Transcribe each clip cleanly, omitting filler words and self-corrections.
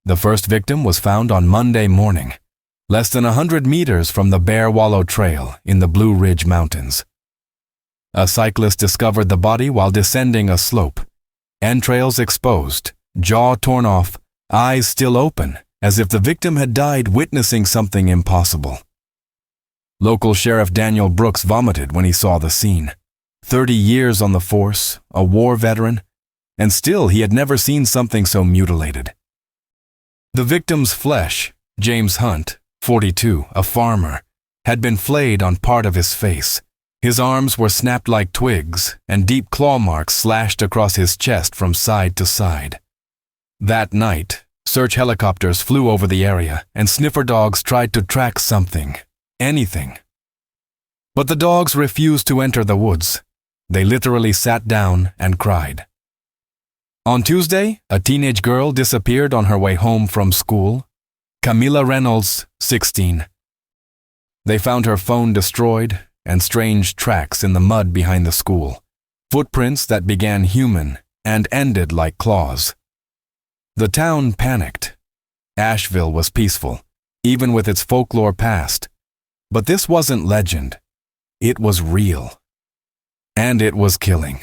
The first victim was found on Monday morning, less than 100 meters from the Bear Wallow Trail in the Blue Ridge Mountains. A cyclist discovered the body while descending a slope, entrails exposed, jaw torn off, eyes still open, as if the victim had died witnessing something impossible. Local Sheriff Daniel Brooks vomited when he saw the scene. 30 years on the force, a war veteran, and still he had never seen something so mutilated. The victim's flesh, James Hunt, 42, a farmer, had been flayed on part of his face. His arms were snapped like twigs, and deep claw marks slashed across his chest from side to side. That night, search helicopters flew over the area, and sniffer dogs tried to track something, anything. But the dogs refused to enter the woods. They literally sat down and cried. On Tuesday, a teenage girl disappeared on her way home from school. Camila Reynolds, 16. They found her phone destroyed and strange tracks in the mud behind the school, footprints that began human and ended like claws. The town panicked. Asheville was peaceful, even with its folklore past. But this wasn't legend. It was real. And it was killing.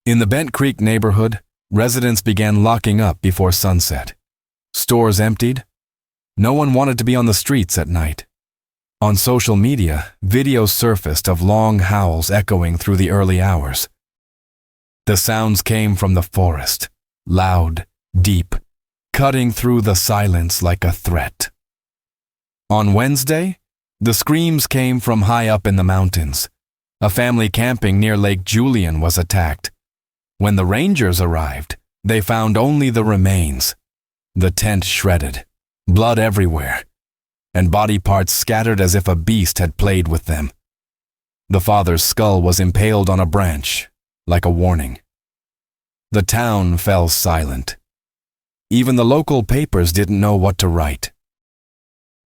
In the Bent Creek neighborhood, residents began locking up before sunset. Stores emptied. No one wanted to be on the streets at night. On social media, videos surfaced of long howls echoing through the early hours. The sounds came from the forest, loud, deep, cutting through the silence like a threat. On Wednesday, the screams came from high up in the mountains. A family camping near Lake Julian was attacked. When the rangers arrived, they found only the remains. The tent shredded, blood everywhere, and body parts scattered as if a beast had played with them. The father's skull was impaled on a branch, like a warning. The town fell silent. Even the local papers didn't know what to write.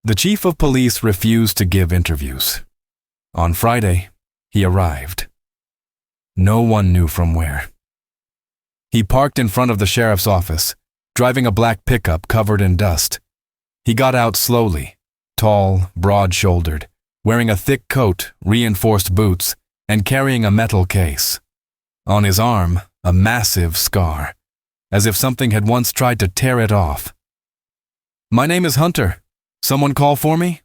The chief of police refused to give interviews. On Friday, he arrived. No one knew from where. He parked in front of the sheriff's office, driving a black pickup covered in dust. He got out slowly, tall, broad-shouldered, wearing a thick coat, reinforced boots, and carrying a metal case. On his arm, a massive scar, as if something had once tried to tear it off. "My name is Hunter. Someone call for me?"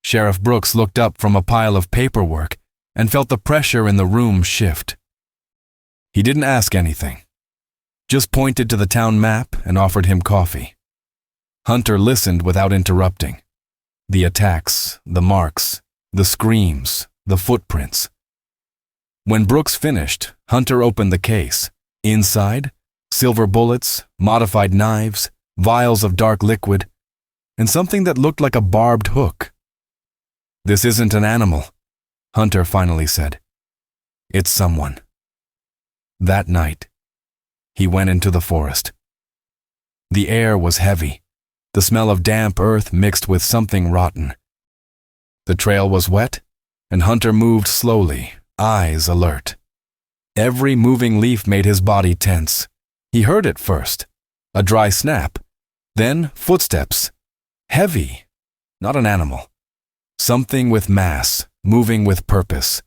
Sheriff Brooks looked up from a pile of paperwork and felt the pressure in the room shift. He didn't ask anything, just pointed to the town map and offered him coffee. Hunter listened without interrupting. The attacks, the marks, the screams, the footprints. When Brooks finished, Hunter opened the case. Inside, silver bullets, modified knives, vials of dark liquid, and something that looked like a barbed hook. "This isn't an animal," Hunter finally said. "It's someone." That night, he went into the forest. The air was heavy, the smell of damp earth mixed with something rotten. The trail was wet, and Hunter moved slowly, eyes alert. Every moving leaf made his body tense. He heard it first, a dry snap, then footsteps. Heavy, not an animal. Something with mass, moving with purpose.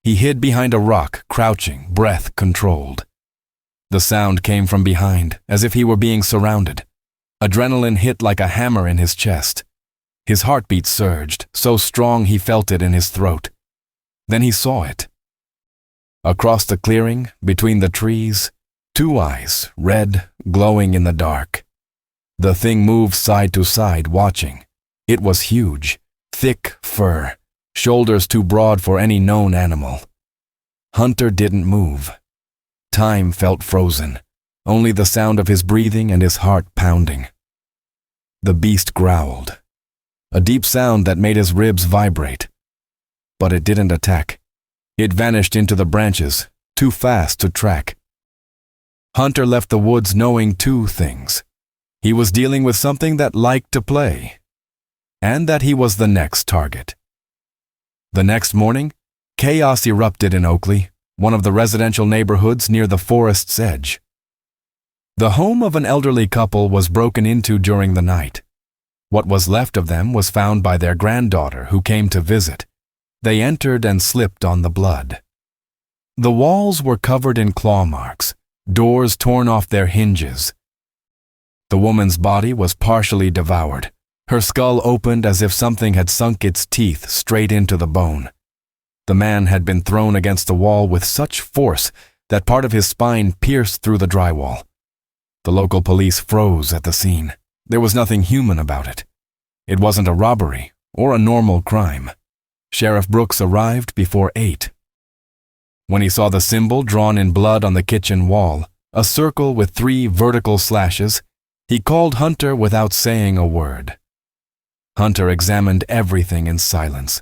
He hid behind a rock, crouching, breath controlled. The sound came from behind, as if he were being surrounded. Adrenaline hit like a hammer in his chest. His heartbeat surged, so strong he felt it in his throat. Then he saw it. Across the clearing, between the trees, two eyes, red, glowing in the dark. The thing moved side to side, watching. It was huge, thick fur, shoulders too broad for any known animal. Hunter didn't move. Time felt frozen, only the sound of his breathing and his heart pounding. The beast growled, a deep sound that made his ribs vibrate. But it didn't attack. It vanished into the branches, too fast to track. Hunter left the woods knowing two things. He was dealing with something that liked to play, and that he was the next target. The next morning, chaos erupted in Oakley, one of the residential neighborhoods near the forest's edge. The home of an elderly couple was broken into during the night. What was left of them was found by their granddaughter, who came to visit. They entered and slipped on the blood. The walls were covered in claw marks, doors torn off their hinges. The woman's body was partially devoured, her skull opened as if something had sunk its teeth straight into the bone. The man had been thrown against the wall with such force that part of his spine pierced through the drywall. The local police froze at the scene. There was nothing human about it. It wasn't a robbery or a normal crime. Sheriff Brooks arrived before 8. When he saw the symbol drawn in blood on the kitchen wall, a circle with 3 vertical slashes, he called Hunter without saying a word. Hunter examined everything in silence.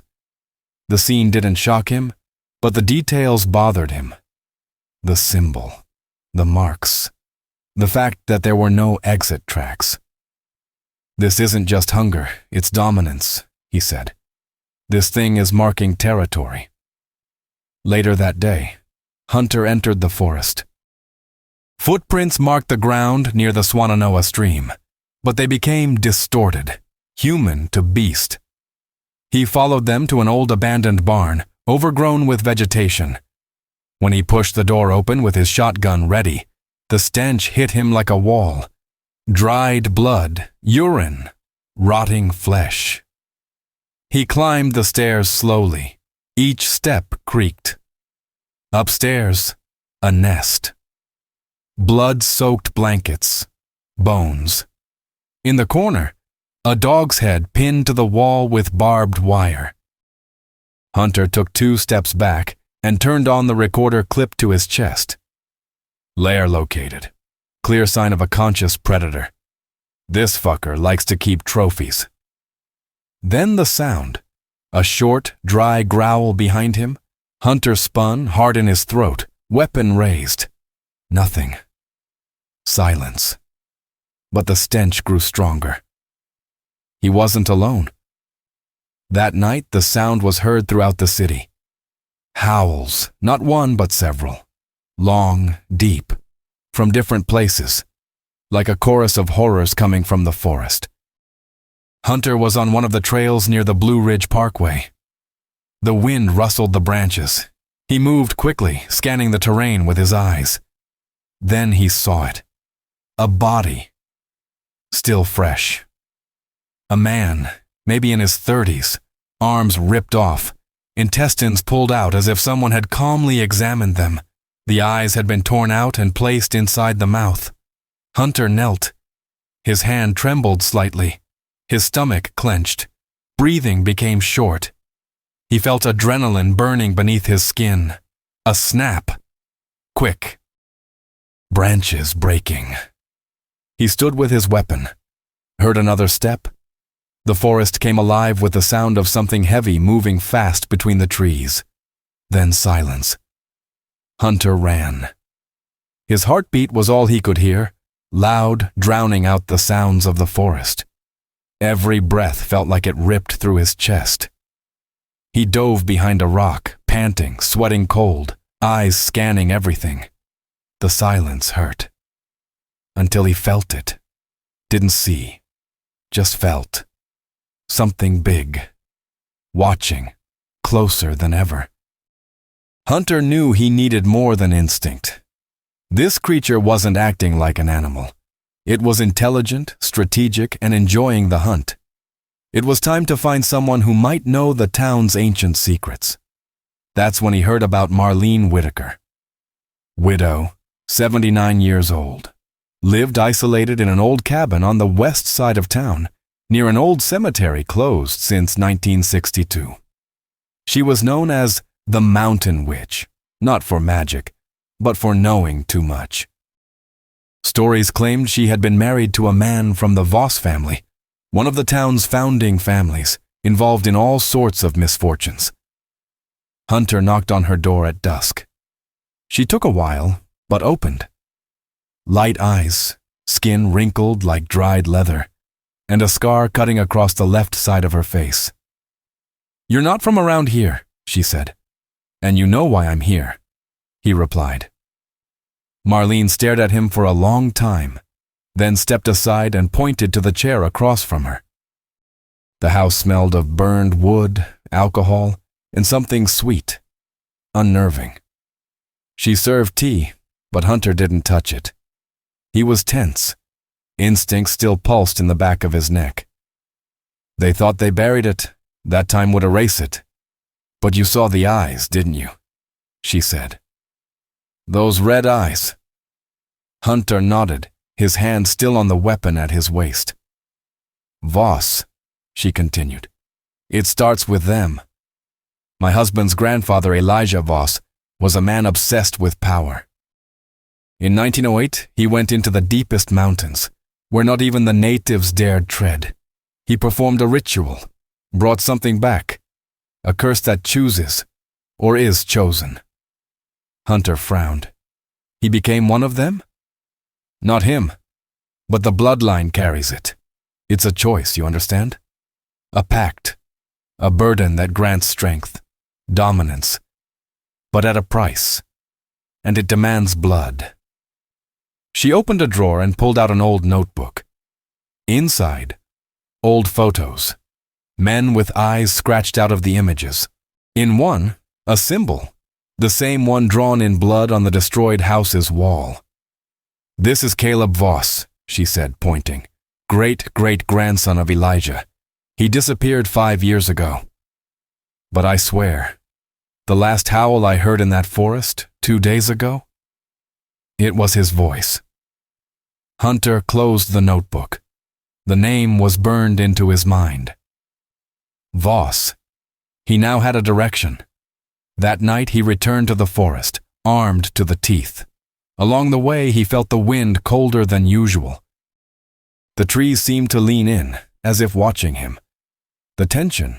The scene didn't shock him, but the details bothered him. The symbol, the marks, the fact that there were no exit tracks. "This isn't just hunger, it's dominance," he said. "This thing is marking territory." Later that day, Hunter entered the forest. Footprints marked the ground near the Swannanoa stream, but they became distorted, human to beast. He followed them to an old abandoned barn, overgrown with vegetation. When he pushed the door open with his shotgun ready, the stench hit him like a wall. Dried blood, urine, rotting flesh. He climbed the stairs slowly. Each step creaked. Upstairs, a nest. Blood-soaked blankets, bones. In the corner, a dog's head pinned to the wall with barbed wire. Hunter took 2 steps back and turned on the recorder clipped to his chest. Lair located. Clear sign of a conscious predator. This fucker likes to keep trophies. Then the sound. A short, dry growl behind him. Hunter spun, heart in his throat, weapon raised. Nothing. Silence. But the stench grew stronger. He wasn't alone. That night, the sound was heard throughout the city. Howls, not one but several. Long, deep, from different places, like a chorus of horrors coming from the forest. Hunter was on one of the trails near the Blue Ridge Parkway. The wind rustled the branches. He moved quickly, scanning the terrain with his eyes. Then he saw it. A body. Still fresh. A man, maybe in his 30s, arms ripped off, intestines pulled out as if someone had calmly examined them. The eyes had been torn out and placed inside the mouth. Hunter knelt. His hand trembled slightly. His stomach clenched. Breathing became short. He felt adrenaline burning beneath his skin. A snap. Quick. Branches breaking. He stood with his weapon. Heard another step. The forest came alive with the sound of something heavy moving fast between the trees. Then silence. Hunter ran. His heartbeat was all he could hear, loud, drowning out the sounds of the forest. Every breath felt like it ripped through his chest. He dove behind a rock, panting, sweating cold, eyes scanning everything. The silence hurt. Until he felt it. Didn't see. Just felt. Something big. Watching. Closer than ever. Hunter knew he needed more than instinct. This creature wasn't acting like an animal. It was intelligent, strategic, and enjoying the hunt. It was time to find someone who might know the town's ancient secrets. That's when he heard about Marlene Whitaker. Widow, 79 years old. Lived isolated in an old cabin on the west side of town, near an old cemetery closed since 1962. She was known as the Mountain Witch, not for magic, but for knowing too much. Stories claimed she had been married to a man from the Voss family, one of the town's founding families, involved in all sorts of misfortunes. Hunter knocked on her door at dusk. She took a while, but opened. Light eyes, skin wrinkled like dried leather, and a scar cutting across the left side of her face. "You're not from around here," she said. "And you know why I'm here," he replied. Marlene stared at him for a long time, then stepped aside and pointed to the chair across from her. The house smelled of burned wood, alcohol, and something sweet, unnerving. She served tea, but Hunter didn't touch it. He was tense. Instinct still pulsed in the back of his neck. They thought they buried it. That time would erase it. But you saw the eyes, didn't you? She said. Those red eyes. Hunter nodded, his hand still on the weapon at his waist. Voss, she continued. It starts with them. My husband's grandfather, Elijah Voss, was a man obsessed with power. In 1908, he went into the deepest mountains, where not even the natives dared tread. He performed a ritual, brought something back, a curse that chooses, or is chosen. Hunter frowned. He became one of them? Not him, but the bloodline carries it. It's a choice, you understand? A pact, a burden that grants strength, dominance, but at a price, and it demands blood. She opened a drawer and pulled out an old notebook. Inside, old photos, men with eyes scratched out of the images. In one, a symbol, the same one drawn in blood on the destroyed house's wall. This is Caleb Voss, she said, pointing. Great-great-grandson of Elijah. He disappeared 5 years ago. But I swear, the last howl I heard in that forest 2 days ago, it was his voice. Hunter closed the notebook. The name was burned into his mind. Voss. He now had a direction. That night he returned to the forest, armed to the teeth. Along the way he felt the wind colder than usual. The trees seemed to lean in, as if watching him. The tension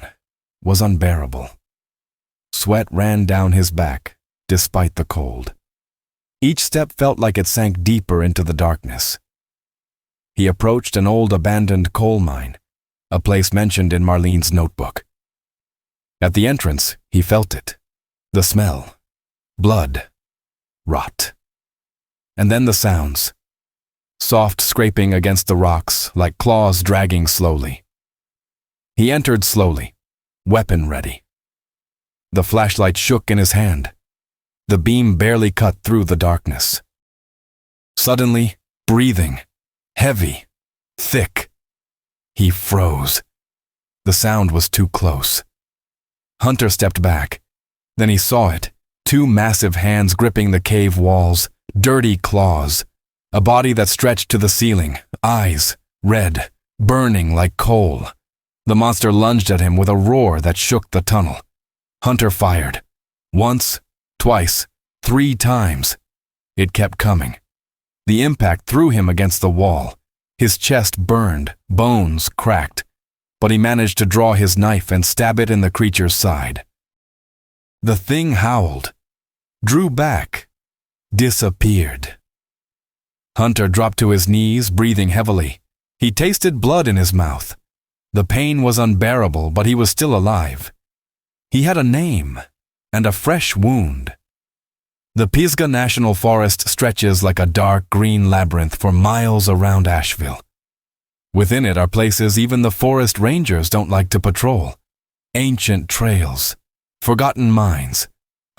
was unbearable. Sweat ran down his back, despite the cold. Each step felt like it sank deeper into the darkness. He approached an old abandoned coal mine, a place mentioned in Marlene's notebook. At the entrance, he felt it. The smell. Blood. Rot. And then the sounds. Soft scraping against the rocks, like claws dragging slowly. He entered slowly, weapon ready. The flashlight shook in his hand. The beam barely cut through the darkness. Suddenly, breathing, heavy, thick. He froze. The sound was too close. Hunter stepped back. Then he saw it, 2 massive hands gripping the cave walls, dirty claws, a body that stretched to the ceiling, eyes, red, burning like coal. The monster lunged at him with a roar that shook the tunnel. Hunter fired. Once, twice, 3 times. It kept coming. The impact threw him against the wall. His chest burned, bones cracked, but he managed to draw his knife and stab it in the creature's side. The thing howled, drew back, disappeared. Hunter dropped to his knees, breathing heavily. He tasted blood in his mouth. The pain was unbearable, but he was still alive. He had a name and a fresh wound. The Pisgah National Forest stretches like a dark green labyrinth for miles around Asheville. Within it are places even the forest rangers don't like to patrol. Ancient trails, forgotten mines,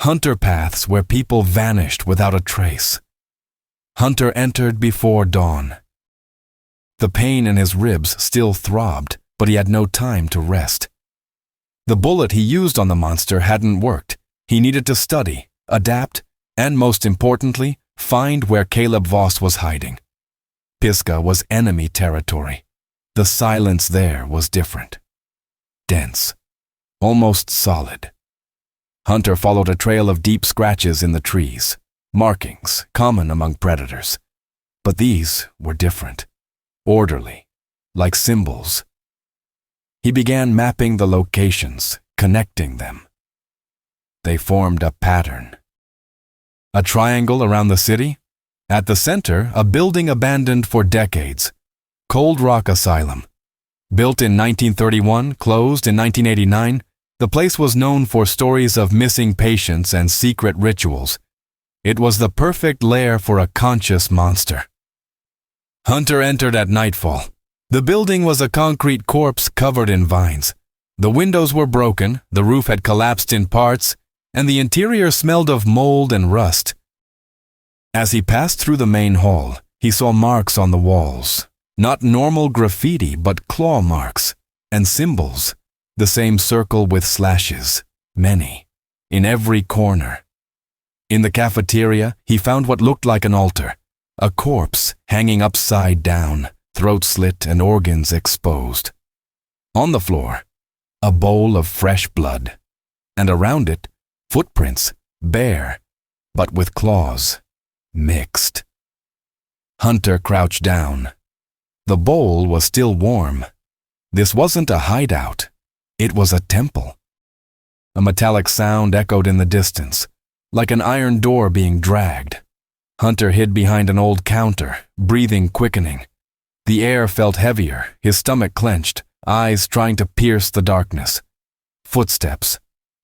hunter paths where people vanished without a trace. Hunter entered before dawn. The pain in his ribs still throbbed, but he had no time to rest. The bullet he used on the monster hadn't worked. He needed to study, adapt, and most importantly, find where Caleb Voss was hiding. Pisgah was enemy territory. The silence there was different. Dense. Almost solid. Hunter followed a trail of deep scratches in the trees, markings common among predators. But these were different. Orderly, like symbols. He began mapping the locations, connecting them. They formed a pattern. A triangle around the city. At the center, a building abandoned for decades. Cold Rock Asylum. Built in 1931, closed in 1989, the place was known for stories of missing patients and secret rituals. It was the perfect lair for a conscious monster. Hunter entered at nightfall. The building was a concrete corpse covered in vines. The windows were broken, the roof had collapsed in parts, and the interior smelled of mold and rust. As he passed through the main hall, he saw marks on the walls. Not normal graffiti, but claw marks and symbols. The same circle with slashes, many, in every corner. In the cafeteria, he found what looked like an altar, a corpse hanging upside down, throat slit and organs exposed. On the floor, a bowl of fresh blood, and around it, footprints, bare, but with claws, mixed. Hunter crouched down. The bowl was still warm. This wasn't a hideout. It was a temple. A metallic sound echoed in the distance, like an iron door being dragged. Hunter hid behind an old counter, breathing quickening. The air felt heavier, his stomach clenched, eyes trying to pierce the darkness. Footsteps,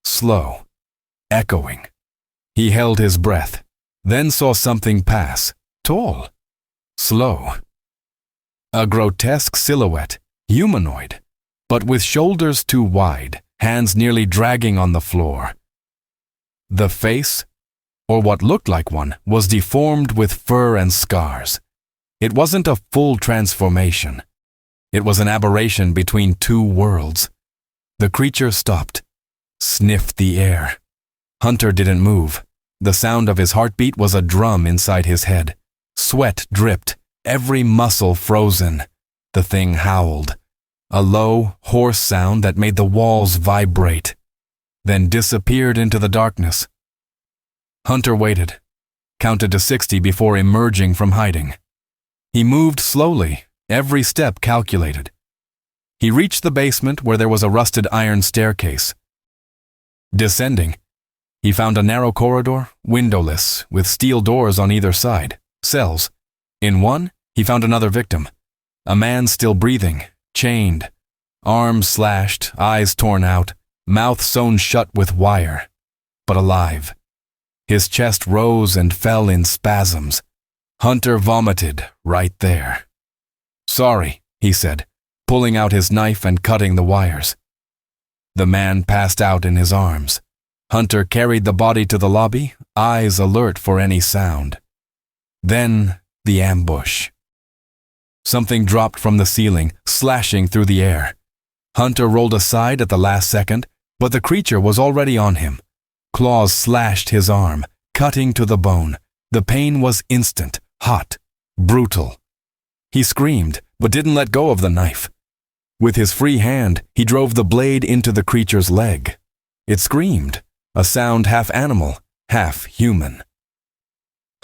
slow, echoing. He held his breath, then saw something pass, tall, slow. A grotesque silhouette, humanoid, but with shoulders too wide, hands nearly dragging on the floor. The face, or what looked like one, was deformed with fur and scars. It wasn't a full transformation. It was an aberration between two worlds. The creature stopped, sniffed the air. Hunter didn't move. The sound of his heartbeat was a drum inside his head. Sweat dripped, every muscle frozen. The thing howled, a low, hoarse sound that made the walls vibrate, then disappeared into the darkness. Hunter waited, counted to 60 before emerging from hiding. He moved slowly, every step calculated. He reached the basement where there was a rusted iron staircase. Descending, he found a narrow corridor, windowless, with steel doors on either side, cells. In one, he found another victim, a man still breathing, chained, arms slashed, eyes torn out, mouth sewn shut with wire, but alive. His chest rose and fell in spasms. Hunter vomited right there. "Sorry," he said, pulling out his knife and cutting the wires. The man passed out in his arms. Hunter carried the body to the lobby, eyes alert for any sound. Then the ambush. Something dropped from the ceiling, slashing through the air. Hunter rolled aside at the last second, but the creature was already on him. Claws slashed his arm, cutting to the bone. The pain was instant, hot, brutal. He screamed, but didn't let go of the knife. With his free hand, he drove the blade into the creature's leg. It screamed, a sound half animal, half human.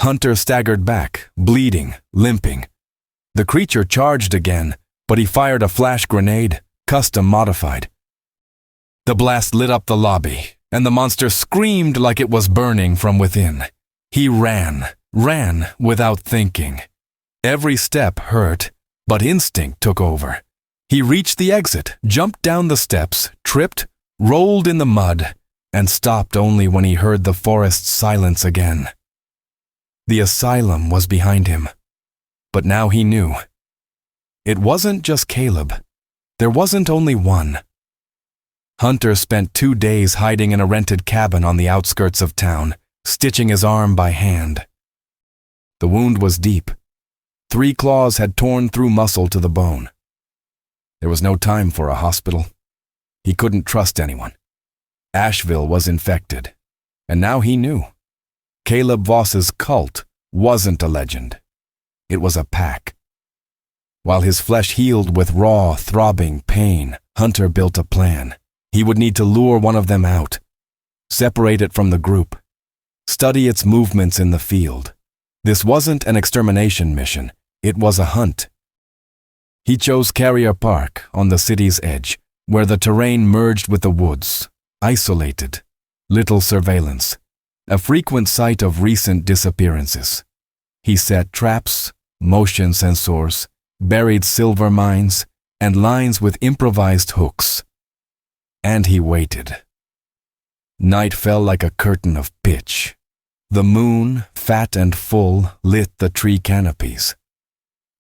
Hunter staggered back, bleeding, limping. The creature charged again, but he fired a flash grenade, custom modified. The blast lit up the lobby, and the monster screamed like it was burning from within. He ran without thinking. Every step hurt, but instinct took over. He reached the exit, jumped down the steps, tripped, rolled in the mud, and stopped only when he heard the forest's silence again. The asylum was behind him, but now he knew. It wasn't just Caleb. There wasn't only one. Hunter spent 2 days hiding in a rented cabin on the outskirts of town, stitching his arm by hand. The wound was deep. 3 claws had torn through muscle to the bone. There was no time for a hospital. He couldn't trust anyone. Asheville was infected, and now he knew. Caleb Voss's cult wasn't a legend. It was a pack. While his flesh healed with raw, throbbing pain, Hunter built a plan. He would need to lure one of them out, separate it from the group, study its movements in the field. This wasn't an extermination mission. It was a hunt. He chose Carrier Park on the city's edge, where the terrain merged with the woods, isolated, little surveillance, a frequent site of recent disappearances. He set traps, motion sensors, buried silver mines, and lines with improvised hooks. And he waited. Night fell like a curtain of pitch. The moon, fat and full, lit the tree canopies.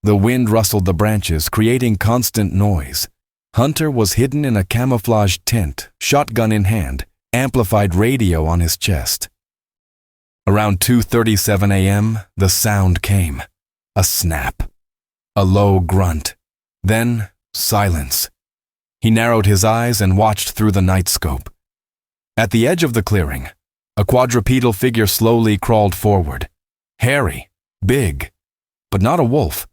The wind rustled the branches, creating constant noise. Hunter was hidden in a camouflaged tent, shotgun in hand, amplified radio on his chest. Around 2:37 a.m., the sound came. A snap. A low grunt. Then, silence. He narrowed his eyes and watched through the night scope. At the edge of the clearing, a quadrupedal figure slowly crawled forward. Hairy, big, but not a wolf.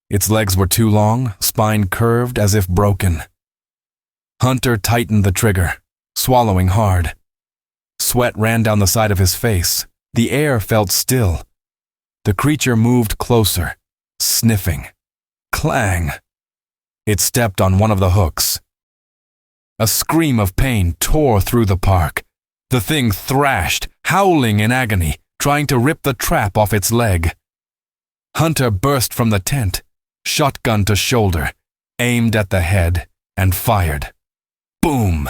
Its legs were too long, spine curved as if broken. Hunter tightened the trigger, swallowing hard. Sweat ran down the side of his face. The air felt still. The creature moved closer, sniffing. Clang! It stepped on one of the hooks. A scream of pain tore through the park. The thing thrashed, howling in agony, trying to rip the trap off its leg. Hunter burst from the tent, shotgun to shoulder, aimed at the head, and fired. Boom!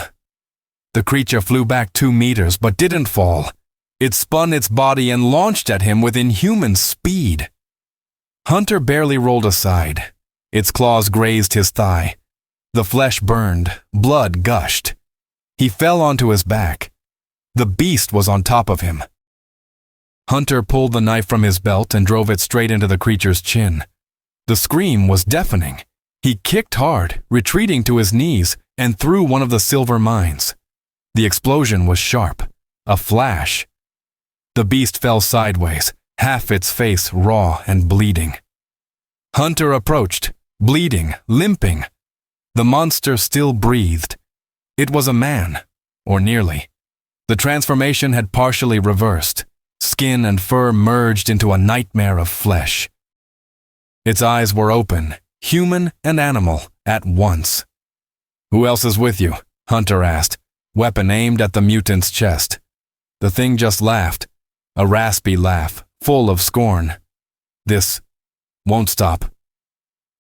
The creature flew back 2 meters but didn't fall. It spun its body and launched at him with inhuman speed. Hunter barely rolled aside. Its claws grazed his thigh. The flesh burned, blood gushed. He fell onto his back. The beast was on top of him. Hunter pulled the knife from his belt and drove it straight into the creature's chin. The scream was deafening. He kicked hard, retreating to his knees, and threw one of the silver mines. The explosion was sharp, a flash. The beast fell sideways, half its face raw and bleeding. Hunter approached, bleeding, limping. The monster still breathed. It was a man, or nearly. The transformation had partially reversed. Skin and fur merged into a nightmare of flesh. Its eyes were open, human and animal, at once. "Who else is with you?" Hunter asked, weapon aimed at the mutant's chest. The thing just laughed, a raspy laugh, full of scorn. "This won't stop."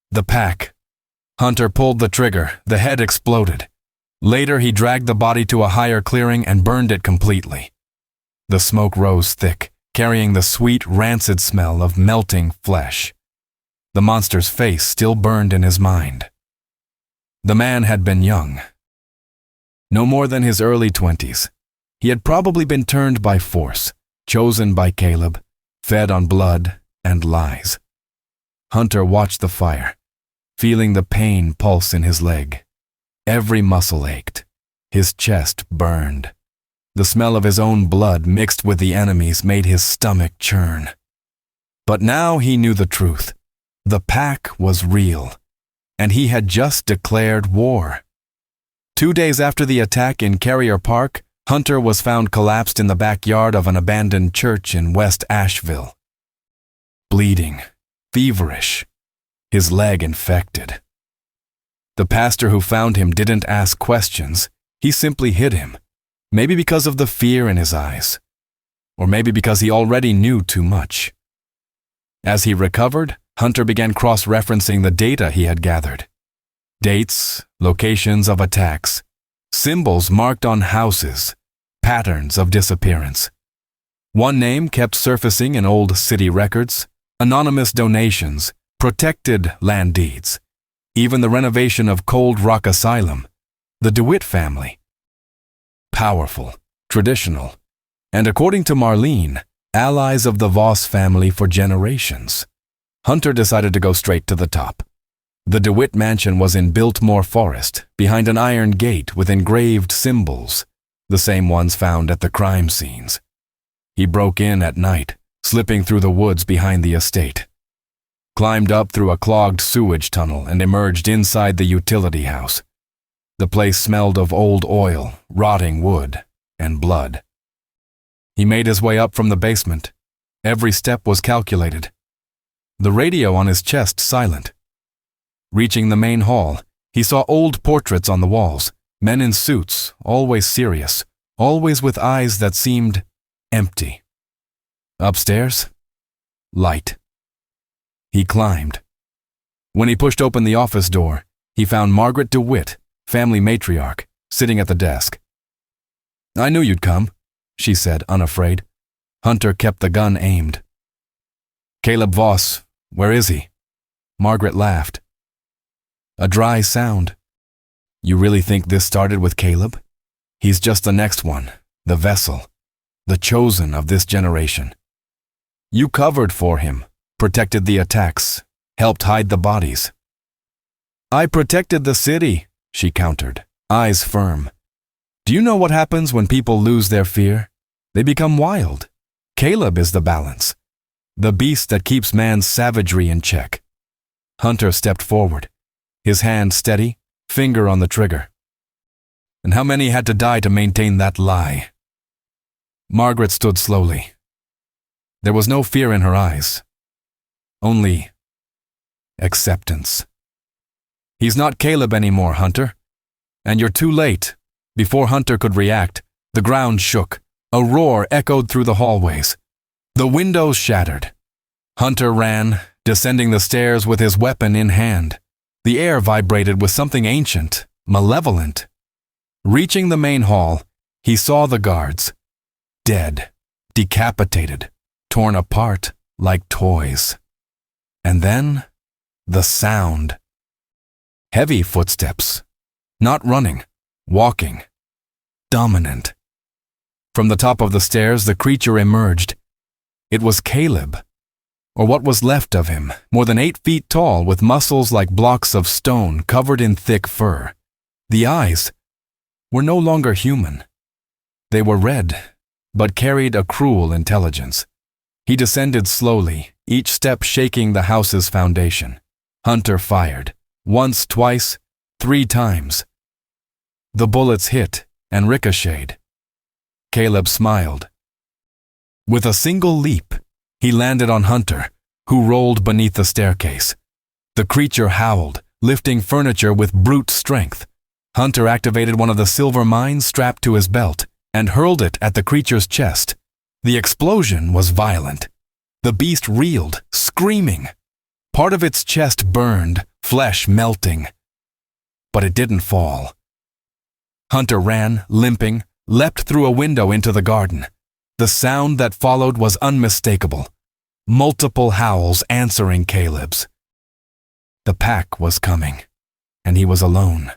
The pack. Hunter pulled the trigger, the head exploded. Later he dragged the body to a higher clearing and burned it completely. The smoke rose thick, carrying the sweet, rancid smell of melting flesh. The monster's face still burned in his mind. The man had been young. No more than his early 20s. He had probably been turned by force, chosen by Caleb, fed on blood and lies. Hunter watched the fire, feeling the pain pulse in his leg. Every muscle ached. His chest burned. The smell of his own blood mixed with the enemy's made his stomach churn. But now he knew the truth. The pack was real, and he had just declared war. 2 days after the attack in Carrier Park, Hunter was found collapsed in the backyard of an abandoned church in West Asheville. Bleeding, feverish, his leg infected. The pastor who found him didn't ask questions. He simply hid him, maybe because of the fear in his eyes, or maybe because he already knew too much. As he recovered, Hunter began cross-referencing the data he had gathered. Dates, locations of attacks, symbols marked on houses, patterns of disappearance. One name kept surfacing in old city records, anonymous donations, protected land deeds, even the renovation of Cold Rock Asylum, the DeWitt family. Powerful, traditional, and according to Marlene, allies of the Voss family for generations. Hunter decided to go straight to the top. The DeWitt mansion was in Biltmore Forest, behind an iron gate with engraved symbols, the same ones found at the crime scenes. He broke in at night, slipping through the woods behind the estate, climbed up through a clogged sewage tunnel and emerged inside the utility house. The place smelled of old oil, rotting wood, and blood. He made his way up from the basement. Every step was calculated. The radio on his chest silent. Reaching the main hall, he saw old portraits on the walls, men in suits, always serious, always with eyes that seemed empty. Upstairs, light. He climbed. When he pushed open the office door, he found Margaret DeWitt, family matriarch, sitting at the desk. "I knew you'd come," she said, unafraid. Hunter kept the gun aimed. "Caleb Voss, where is he?" Margaret laughed. A dry sound. "You really think this started with Caleb? He's just the next one, the vessel, the chosen of this generation. You covered for him, protected the attacks, helped hide the bodies." "I protected the city," she countered, eyes firm. "Do you know what happens when people lose their fear? They become wild. Caleb is the balance, the beast that keeps man's savagery in check." Hunter stepped forward, his hand steady, finger on the trigger. "And how many had to die to maintain that lie?" Margaret stood slowly. There was no fear in her eyes, only acceptance. "He's not Caleb anymore, Hunter. And you're too late." Before Hunter could react, the ground shook. A roar echoed through the hallways. The windows shattered. Hunter ran, descending the stairs with his weapon in hand. The air vibrated with something ancient, malevolent. Reaching the main hall, he saw the guards. Dead, decapitated, torn apart like toys. And then, the sound. Heavy footsteps. Not running, walking. Dominant. From the top of the stairs, the creature emerged. It was Caleb, or what was left of him, more than 8 feet tall with muscles like blocks of stone covered in thick fur. The eyes were no longer human. They were red, but carried a cruel intelligence. He descended slowly, each step shaking the house's foundation. Hunter fired, once, twice, 3 times. The bullets hit and ricocheted. Caleb smiled. With a single leap, he landed on Hunter, who rolled beneath the staircase. The creature howled, lifting furniture with brute strength. Hunter activated one of the silver mines strapped to his belt and hurled it at the creature's chest. The explosion was violent. The beast reeled, screaming. Part of its chest burned, flesh melting. But it didn't fall. Hunter ran, limping, leapt through a window into the garden. The sound that followed was unmistakable. Multiple howls answering Caleb's. The pack was coming, and he was alone.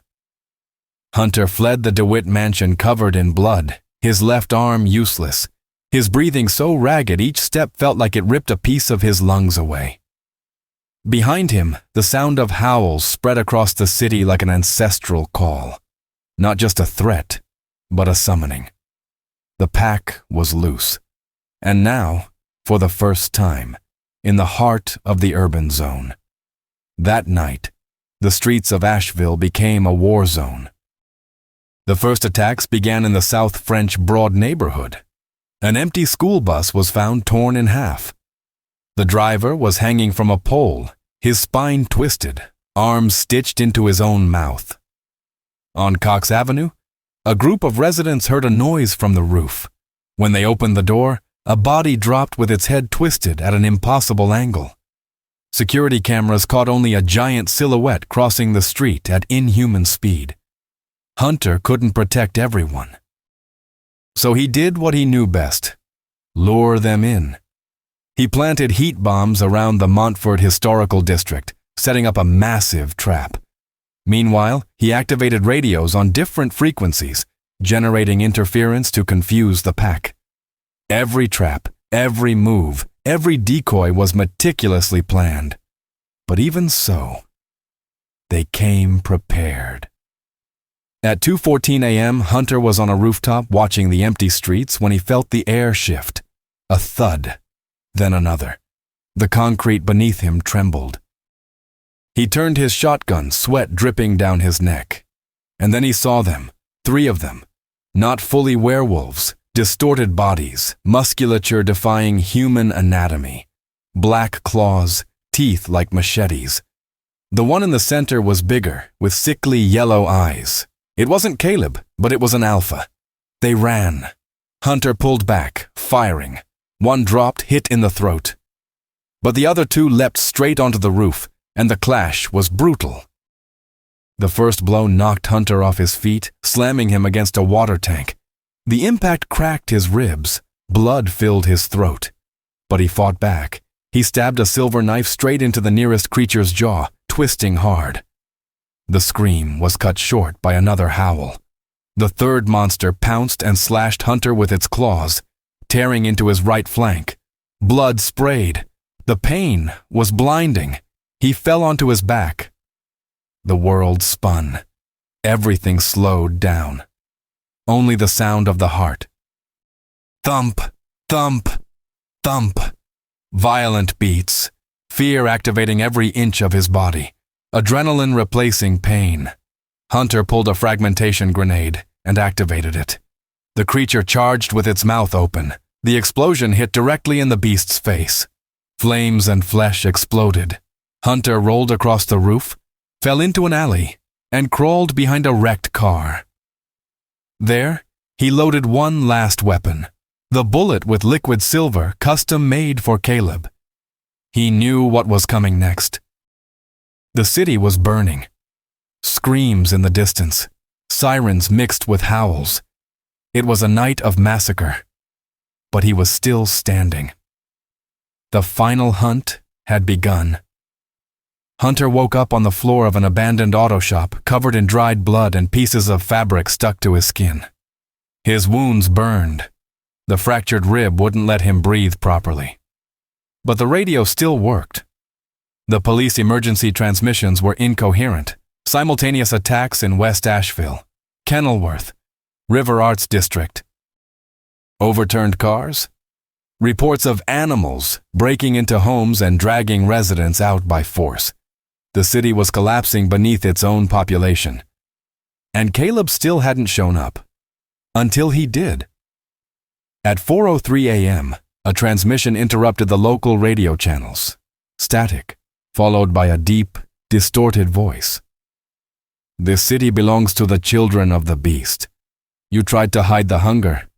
Hunter fled the DeWitt mansion covered in blood, his left arm useless, his breathing so ragged each step felt like it ripped a piece of his lungs away. Behind him, the sound of howls spread across the city like an ancestral call. Not just a threat, but a summoning. The pack was loose, and now, for the first time, in the heart of the urban zone. That night, the streets of Asheville became a war zone. The first attacks began in the South French Broad neighborhood. An empty school bus was found torn in half. The driver was hanging from a pole, his spine twisted, arms stitched into his own mouth. On Cox Avenue, a group of residents heard a noise from the roof. When they opened the door, a body dropped with its head twisted at an impossible angle. Security cameras caught only a giant silhouette crossing the street at inhuman speed. Hunter couldn't protect everyone. So he did what he knew best: lure them in. He planted heat bombs around the Montfort Historical District, setting up a massive trap. Meanwhile, he activated radios on different frequencies, generating interference to confuse the pack. Every trap, every move, every decoy was meticulously planned. But even so, they came prepared. At 2:14 a.m., Hunter was on a rooftop watching the empty streets when he felt the air shift. A thud, then another. The concrete beneath him trembled. He turned his shotgun, sweat dripping down his neck. And then he saw them, 3 of them. Not fully werewolves, distorted bodies, musculature defying human anatomy. Black claws, teeth like machetes. The one in the center was bigger, with sickly yellow eyes. It wasn't Caleb, but it was an alpha. They ran. Hunter pulled back, firing. One dropped, hit in the throat. But the other 2 leapt straight onto the roof, and the clash was brutal. The first blow knocked Hunter off his feet, slamming him against a water tank. The impact cracked his ribs, Blood filled his throat, but he fought back. He stabbed a silver knife straight into the nearest creature's jaw, twisting hard. The scream was cut short by another howl. The third monster pounced and slashed Hunter with its claws, tearing into his right flank. Blood sprayed. The pain was blinding. He fell onto his back. The world spun. Everything slowed down. Only the sound of the heart. Thump, thump, thump. Violent beats, fear activating every inch of his body, adrenaline replacing pain. Hunter pulled a fragmentation grenade and activated it. The creature charged with its mouth open. The explosion hit directly in the beast's face. Flames and flesh exploded. Hunter rolled across the roof, fell into an alley, and crawled behind a wrecked car. There, he loaded one last weapon, the bullet with liquid silver custom made for Caleb. He knew what was coming next. The city was burning. Screams in the distance, sirens mixed with howls. It was a night of massacre, but he was still standing. The final hunt had begun. Hunter woke up on the floor of an abandoned auto shop, covered in dried blood and pieces of fabric stuck to his skin. His wounds burned. The fractured rib wouldn't let him breathe properly. But the radio still worked. The police emergency transmissions were incoherent. Simultaneous attacks in West Asheville, Kenilworth, River Arts District. Overturned cars? Reports of animals breaking into homes and dragging residents out by force. The city was collapsing beneath its own population. And Caleb still hadn't shown up. Until he did. At 4:03 a.m., a transmission interrupted the local radio channels. Static, followed by a deep, distorted voice. This city belongs to the children of the beast. You tried to hide the hunger.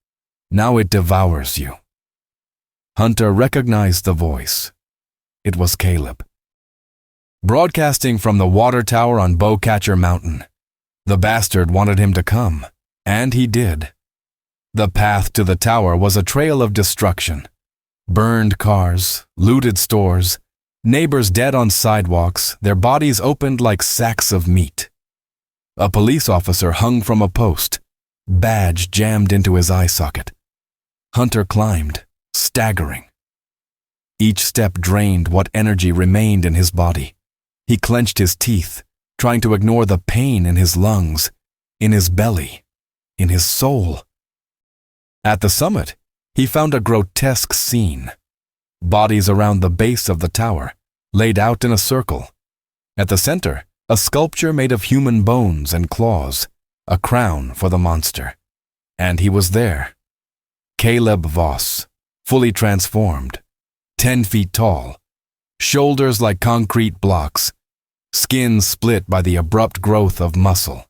Now it devours you. Hunter recognized the voice. It was Caleb. Broadcasting from the water tower on Bowcatcher Mountain. The bastard wanted him to come, and he did. The path to the tower was a trail of destruction. Burned cars, looted stores, neighbors dead on sidewalks, their bodies opened like sacks of meat. A police officer hung from a post, badge jammed into his eye socket. Hunter climbed, staggering. Each step drained what energy remained in his body. He clenched his teeth, trying to ignore the pain in his lungs, in his belly, in his soul. At the summit, he found a grotesque scene. Bodies around the base of the tower, laid out in a circle. At the center, a sculpture made of human bones and claws, a crown for the monster. And he was there. Caleb Voss, fully transformed, 10 feet tall, shoulders like concrete blocks, skin split by the abrupt growth of muscle,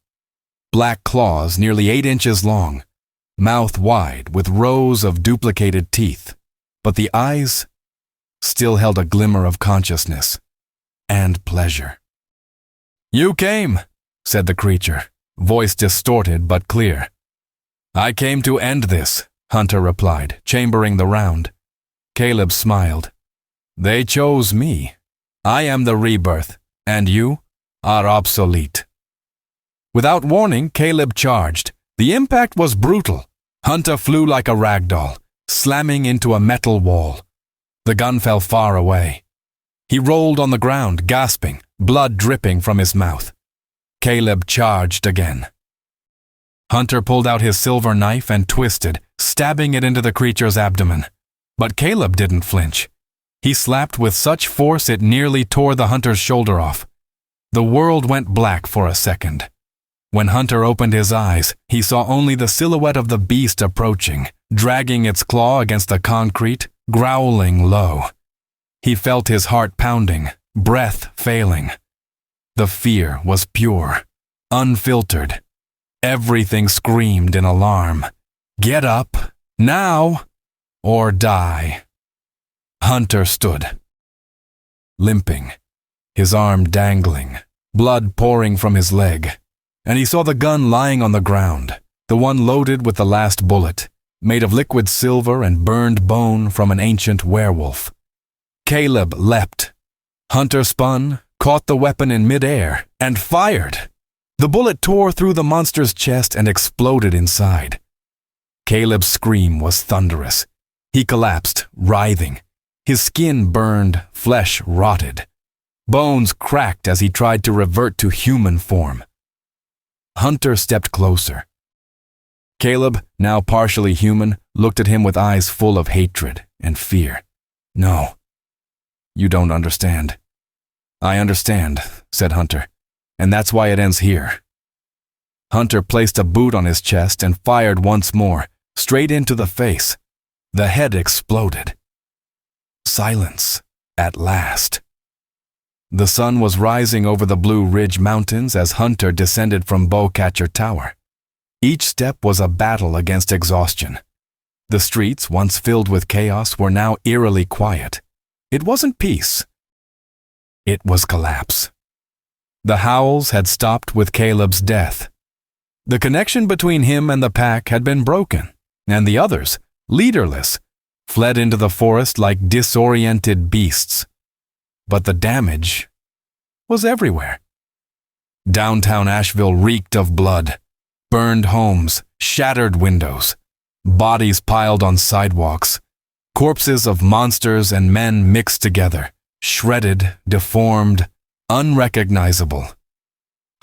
black claws nearly 8 inches long, mouth wide with rows of duplicated teeth, but the eyes still held a glimmer of consciousness and pleasure. "You came," said the creature, voice distorted but clear. "I came to end this," Hunter replied, chambering the round. Caleb smiled. "They chose me. I am the rebirth, and you are obsolete." Without warning, Caleb charged. The impact was brutal. Hunter flew like a rag doll, slamming into a metal wall. The gun fell far away. He rolled on the ground, gasping, blood dripping from his mouth. Caleb charged again. Hunter pulled out his silver knife and twisted, stabbing it into the creature's abdomen. But Caleb didn't flinch. He slapped with such force it nearly tore the hunter's shoulder off. The world went black for a second. When Hunter opened his eyes, he saw only the silhouette of the beast approaching, dragging its claw against the concrete, growling low. He felt his heart pounding, breath failing. The fear was pure, unfiltered. Everything screamed in alarm. Get up, now, or die. Hunter stood, limping, his arm dangling, blood pouring from his leg, and he saw the gun lying on the ground, the one loaded with the last bullet, made of liquid silver and burned bone from an ancient werewolf. Caleb leapt. Hunter spun, caught the weapon in midair, and fired. The bullet tore through the monster's chest and exploded inside. Caleb's scream was thunderous. He collapsed, writhing. His skin burned, flesh rotted. Bones cracked as he tried to revert to human form. Hunter stepped closer. Caleb, now partially human, looked at him with eyes full of hatred and fear. "No, you don't understand." "I understand," said Hunter, "and that's why it ends here." Hunter placed a boot on his chest and fired once more, straight into the face. The head exploded. Silence, at last. The sun was rising over the Blue Ridge Mountains as Hunter descended from Bowcatcher Tower. Each step was a battle against exhaustion. The streets, once filled with chaos, were now eerily quiet. It wasn't peace. It was collapse. The howls had stopped with Caleb's death. The connection between him and the pack had been broken, and the others, leaderless, fled into the forest like disoriented beasts. But the damage was everywhere. Downtown Asheville reeked of blood. Burned homes, shattered windows, bodies piled on sidewalks, corpses of monsters and men mixed together, shredded, deformed, unrecognizable.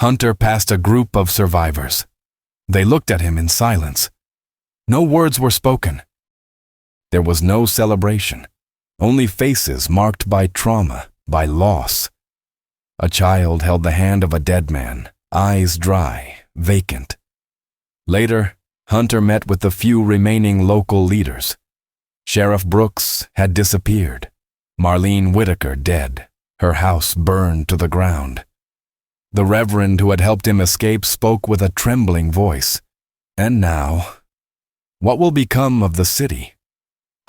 Hunter passed a group of survivors. They looked at him in silence. No words were spoken. There was no celebration, only faces marked by trauma, by loss. A child held the hand of a dead man, eyes dry, vacant. Later, Hunter met with the few remaining local leaders. Sheriff Brooks had disappeared. Marlene Whitaker dead, her house burned to the ground. The reverend who had helped him escape spoke with a trembling voice. And now, what will become of the city?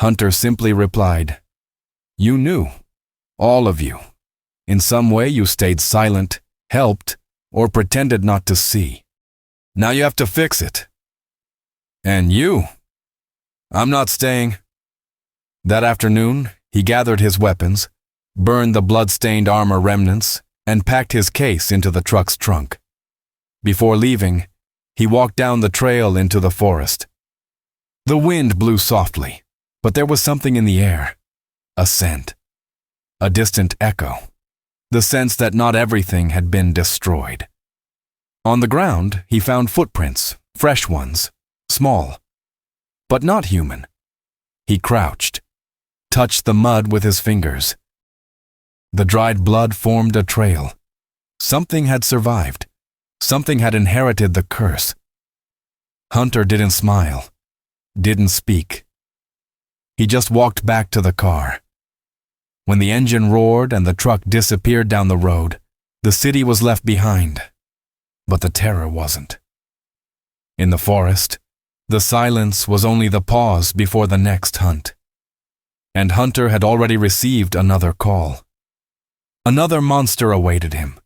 Hunter simply replied, "You knew. All of you. In some way you stayed silent, helped, or pretended not to see. Now you have to fix it. And you? I'm not staying." That afternoon, he gathered his weapons, burned the blood-stained armor remnants, and packed his case into the truck's trunk. Before leaving, he walked down the trail into the forest. The wind blew softly, but there was something in the air, a scent, a distant echo, the sense that not everything had been destroyed. On the ground, he found footprints, fresh ones, small, but not human. He crouched, touched the mud with his fingers. The dried blood formed a trail. Something had survived. Something had inherited the curse. Hunter didn't smile, didn't speak. He just walked back to the car. When the engine roared and the truck disappeared down the road, the city was left behind, but the terror wasn't. In the forest, the silence was only the pause before the next hunt. And Hunter had already received another call. Another monster awaited him,